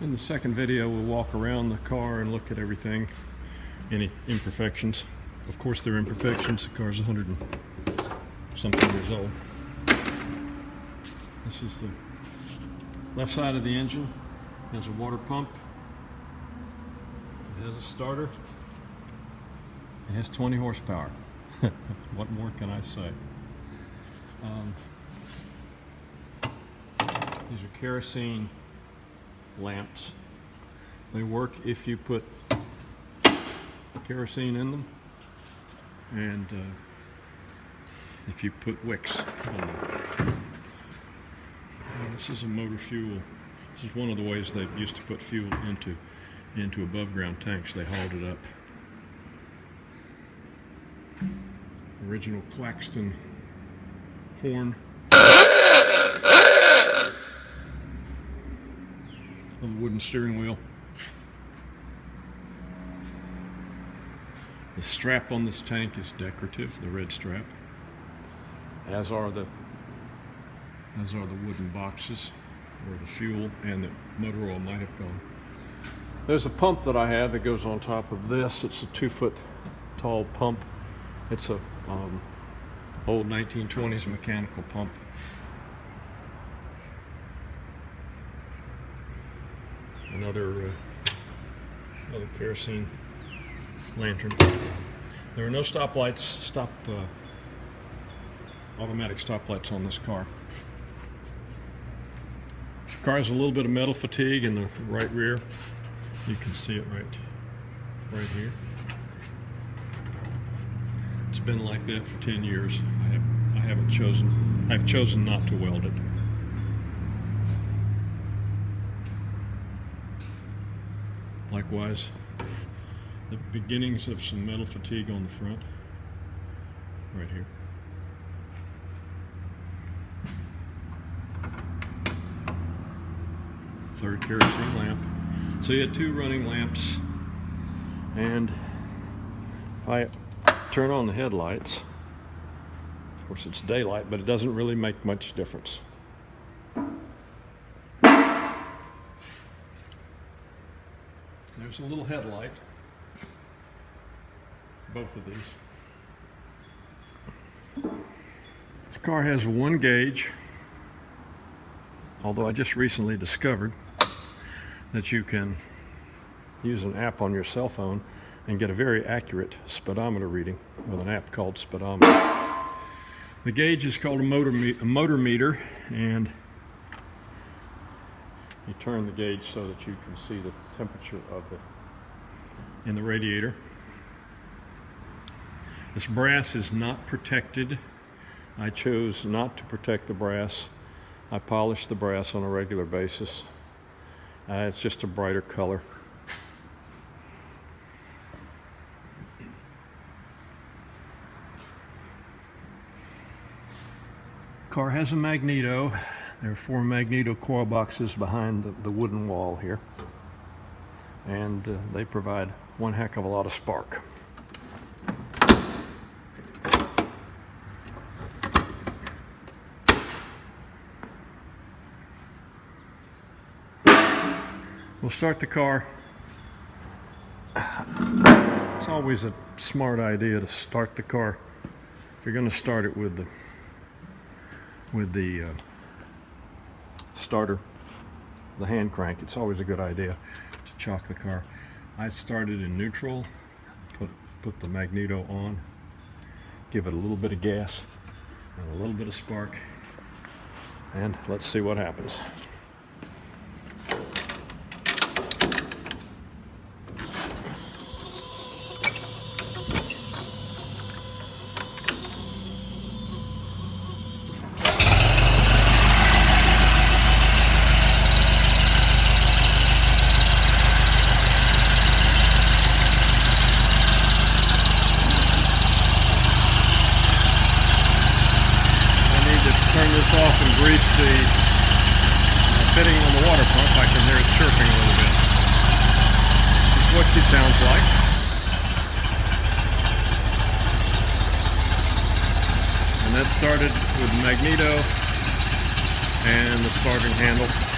In the second video, we'll walk around the car and look at everything, any imperfections. Of course, they're imperfections. The car's 100 and something years old. This is the left side of the engine. It has a water pump. It has a starter. It has 20 horsepower. What more can I say? These are kerosene lamps. They work if you put kerosene in them and if you put wicks on them. This is a motor fuel. This is one of the ways they used to put fuel into above ground tanks. They hauled it up. Original Claxton horn. Little wooden steering wheel. The strap on this tank is decorative, the red strap, as are the wooden boxes where the fuel and the motor oil might have gone. There's a pump that I have that goes on top of this. It's a 2-foot tall pump. It's a old 1920s mechanical pump. Another kerosene lantern. There are no stoplights, automatic stoplights on this car. The car has a little bit of metal fatigue in the right rear. You can see it right here. It's been like that for 10 years. I've chosen not to weld it. Likewise, the beginnings of some metal fatigue on the front, right here. Third kerosene lamp. So you had 2 running lamps, and if I turn on the headlights, of course it's daylight, but it doesn't really make much difference. There's a little headlight, both of these. This car has 1 gauge, although I just recently discovered that you can use an app on your cell phone and get a very accurate speedometer reading with an app called Speedometer. The gauge is called a motor meter, and you turn the gauge so that you can see the temperature in the radiator. This brass is not protected. I chose not to protect the brass. I polish the brass on a regular basis. It's just a brighter color. Car has a magneto. There are 4 magneto coil boxes behind the wooden wall here, and they provide one heck of a lot of spark. We'll start the car. It's always a smart idea to start the car. If you're going to start it with the starter, the hand crank, it's always a good idea to chock the car. I started in neutral, put the magneto on, give it a little bit of gas and a little bit of spark, and let's see what happens. Turn this off and grease the fitting on the water pump. I can hear it chirping a little bit. This is what she sounds like. And that started with the magneto and the starting handle.